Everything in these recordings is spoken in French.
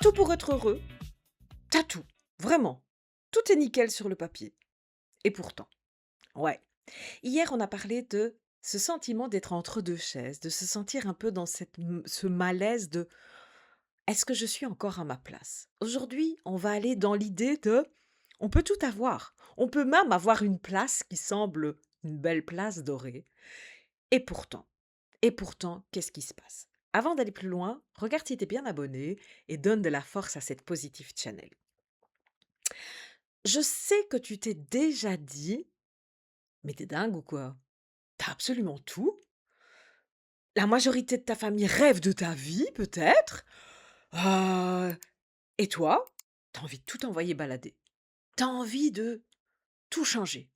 tout pour être heureux, t'as tout, vraiment. Tout est nickel sur le papier. Et pourtant, ouais. Hier, on a parlé de ce sentiment d'être entre 2 chaises, de se sentir un peu dans ce malaise de: «Est-ce que je suis encore à ma place?» Aujourd'hui, on va aller dans l'idée de: on peut tout avoir. On peut même avoir une place qui semble une belle place dorée. Et pourtant qu'est-ce qui se passe? Avant d'aller plus loin, regarde si tu es bien abonné et donne de la force à cette Positive Channel. Je sais que tu t'es déjà dit: «Mais t'es dingue ou quoi? T'as absolument tout. La majorité de ta famille rêve de ta vie peut-être. Heu et toi, t'as envie de tout envoyer balader. T'as envie de tout changer.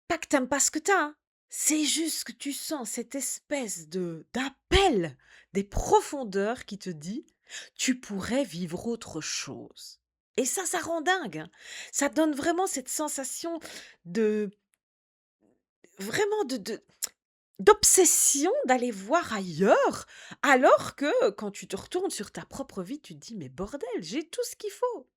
Pas que t'aimes pas ce que t'as, hein, c'est juste que tu sens cette espèce de d'appel des profondeurs qui te dit: «Tu pourrais vivre autre chose» et ça rend dingue, hein. Ça donne vraiment cette sensation de vraiment de d'obsession d'aller voir ailleurs, alors que quand tu te retournes sur ta propre vie, tu te dis: «Mais bordel, j'ai tout ce qu'il faut».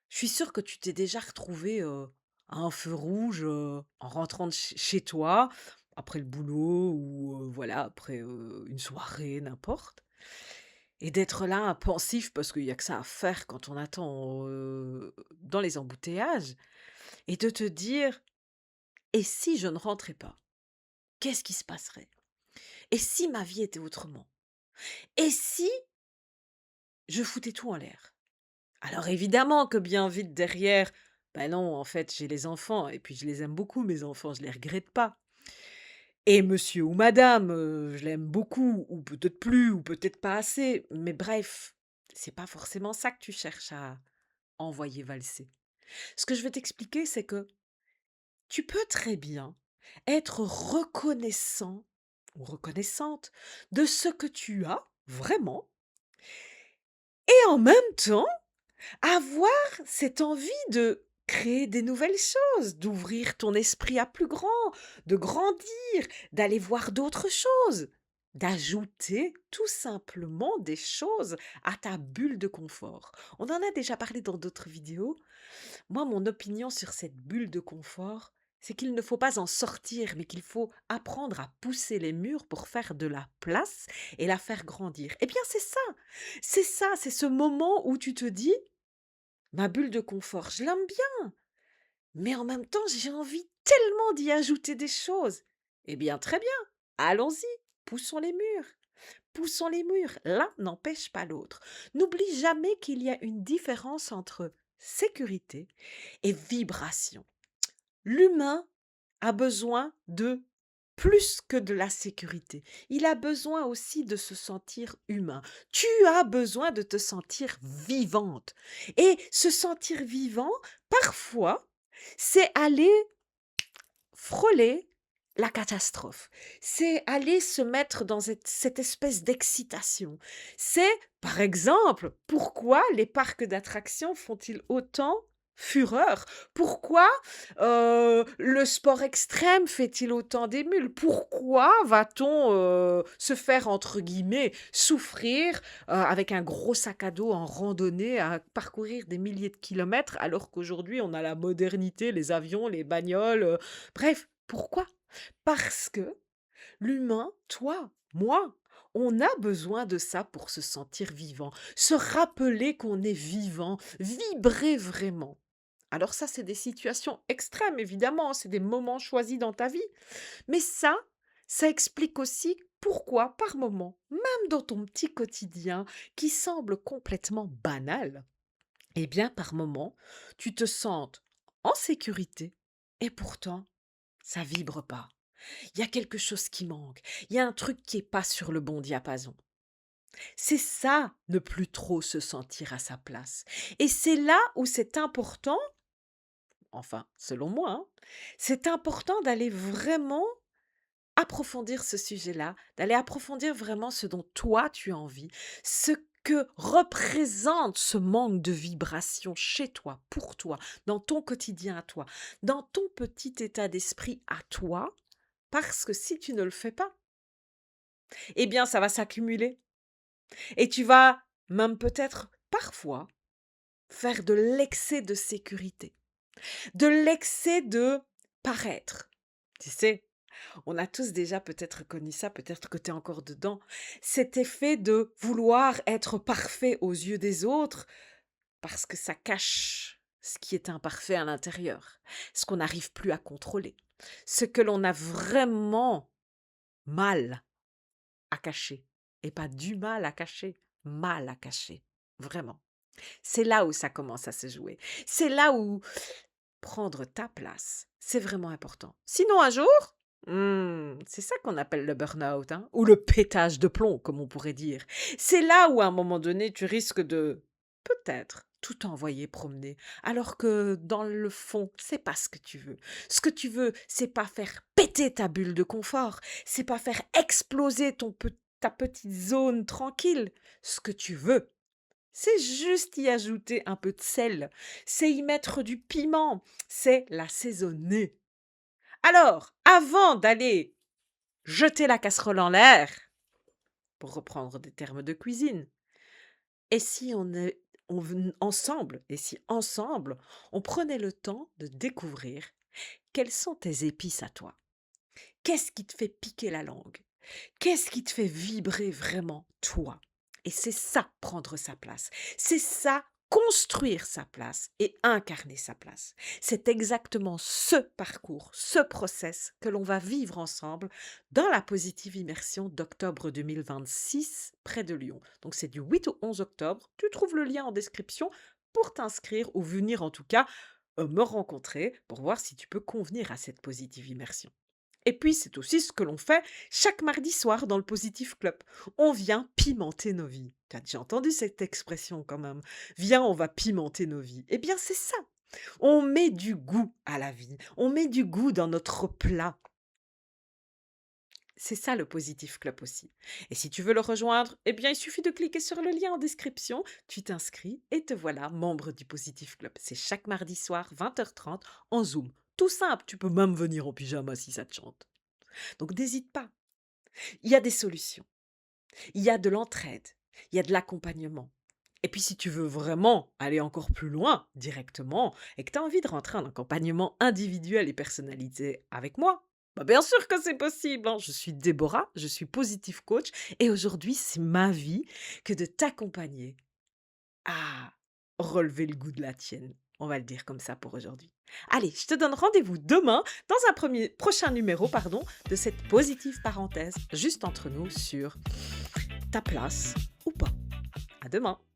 Je suis sûre que tu t'es déjà retrouvé à un feu rouge, en rentrant de chez toi, après le boulot ou voilà, après, une soirée, n'importe et d'être là, pensif parce qu'il y a que ça à faire quand on attend, dans les embouteillages et de te dire: «Et si je ne rentrais pas? Qu'est-ce qui se passerait? Et si ma vie était autrement? Et si je foutais tout en l'air?» Alors évidemment que bien vite derrière, bah non, en fait, j'ai les enfants et puis je les aime beaucoup mes enfants, je les regrette pas. Et monsieur ou madame, je l'aime beaucoup ou peut-être plus ou peut-être pas assez, mais bref, c'est pas forcément ça que tu cherches à envoyer valser. Ce que je vais t'expliquer, c'est que tu peux très bien être reconnaissant ou reconnaissante de ce que tu as, vraiment, et en même temps avoir cette envie de créer des nouvelles choses, d'ouvrir ton esprit à plus grand, de grandir, d'aller voir d'autres choses, d'ajouter tout simplement des choses à ta bulle de confort. On en a déjà parlé dans d'autres vidéos. Moi, mon opinion sur cette bulle de confort, c'est qu'il ne faut pas en sortir, mais qu'il faut apprendre à pousser les murs pour faire de la place et la faire grandir. Eh bien, c'est ça, c'est ce moment où tu te dis: ma bulle de confort, je l'aime bien, mais en même temps, j'ai envie tellement d'y ajouter des choses. Eh bien, très bien, allons-y, poussons les murs. Poussons les murs, l'un n'empêche pas l'autre. N'oublie jamais qu'il y a une différence entre sécurité et vibration. L'humain a besoin de plus que de la sécurité. Il a besoin aussi de se sentir humain. Tu as besoin de te sentir vivante. Et se sentir vivant, parfois, c'est aller frôler la catastrophe. C'est aller se mettre dans cette espèce d'excitation. C'est, par exemple, pourquoi les parcs d'attractions font-ils autant fureur? Pourquoi le sport extrême fait-il autant d'émules? Pourquoi va-t-on se faire, entre guillemets, souffrir avec un gros sac à dos en randonnée à parcourir des milliers de kilomètres alors qu'aujourd'hui on a la modernité, les avions, les bagnoles, bref, pourquoi? Parce que l'humain, toi, moi, on a besoin de ça pour se sentir vivant, se rappeler qu'on est vivant, vibrer vraiment. Alors ça, c'est des situations extrêmes, évidemment, c'est des moments choisis dans ta vie. Mais ça explique aussi pourquoi, par moment, même dans ton petit quotidien qui semble complètement banal, eh bien, par moment, tu te sentes en sécurité et pourtant, ça vibre pas. Il y a quelque chose qui manque. Il y a un truc qui est pas sur le bon diapason. C'est ça, ne plus trop se sentir à sa place. Et c'est là où c'est important, enfin, selon moi, hein, c'est important d'aller vraiment approfondir ce sujet-là, d'aller approfondir vraiment ce dont toi tu as envie, ce que représente ce manque de vibration chez toi, pour toi, dans ton quotidien à toi, dans ton petit état d'esprit à toi, parce que si tu ne le fais pas, eh bien ça va s'accumuler et tu vas même peut-être parfois faire de l'excès de sécurité, de l'excès de paraître. Tu sais, on a tous déjà peut-être connu ça, peut-être que tu es encore dedans, cet effet de vouloir être parfait aux yeux des autres parce que ça cache ce qui est imparfait à l'intérieur, ce qu'on n'arrive plus à contrôler, ce que l'on a vraiment mal à cacher et pas du mal à cacher, mal à cacher, vraiment. C'est là où ça commence à se jouer. C'est là où prendre ta place, c'est vraiment important. Sinon, un jour, c'est ça qu'on appelle le burn-out, hein, ou le pétage de plomb, comme on pourrait dire. C'est là où, à un moment donné, tu risques de, peut-être, tout envoyer promener, alors que dans le fond, c'est pas ce que tu veux. Ce que tu veux, c'est pas faire péter ta bulle de confort, c'est pas faire exploser ta petite zone tranquille. Ce que tu veux, c'est juste y ajouter un peu de sel, c'est y mettre du piment, c'est l'assaisonner. Alors, avant d'aller jeter la casserole en l'air, pour reprendre des termes de cuisine, et si ensemble, et si ensemble, on prenait le temps de découvrir quelles sont tes épices à toi? Qu'est-ce qui te fait piquer la langue? Qu'est-ce qui te fait vibrer vraiment toi? Et c'est ça, prendre sa place. C'est ça, construire sa place et incarner sa place. C'est exactement ce parcours, ce process que l'on va vivre ensemble dans la Positive Immersion d'octobre 2026 près de Lyon. Donc c'est du 8 au 11 octobre. Tu trouves le lien en description pour t'inscrire ou venir en tout cas me rencontrer pour voir si tu peux convenir à cette Positive Immersion. Et puis, c'est aussi ce que l'on fait chaque mardi soir dans le Positif Club. On vient pimenter nos vies. Tu as déjà entendu cette expression quand même. Viens, on va pimenter nos vies. Eh bien, c'est ça. On met du goût à la vie. On met du goût dans notre plat. C'est ça le Positif Club aussi. Et si tu veux le rejoindre, eh bien, il suffit de cliquer sur le lien en description. Tu t'inscris et te voilà membre du Positif Club. C'est chaque mardi soir, 20h30, en Zoom. Tout simple, tu peux même venir en pyjama si ça te chante. Donc n'hésite pas. Il y a des solutions, il y a de l'entraide, il y a de l'accompagnement. Et puis si tu veux vraiment aller encore plus loin directement et que tu as envie de rentrer en accompagnement individuel et personnalisé avec moi, bah bien sûr que c'est possible, hein. Je suis Déborah, je suis positive coach et aujourd'hui c'est ma vie que de t'accompagner à relever le goût de la tienne. On va le dire comme ça pour aujourd'hui. Allez, je te donne rendez-vous demain dans un prochain numéro de cette positive parenthèse juste entre nous sur ta place ou pas. À demain.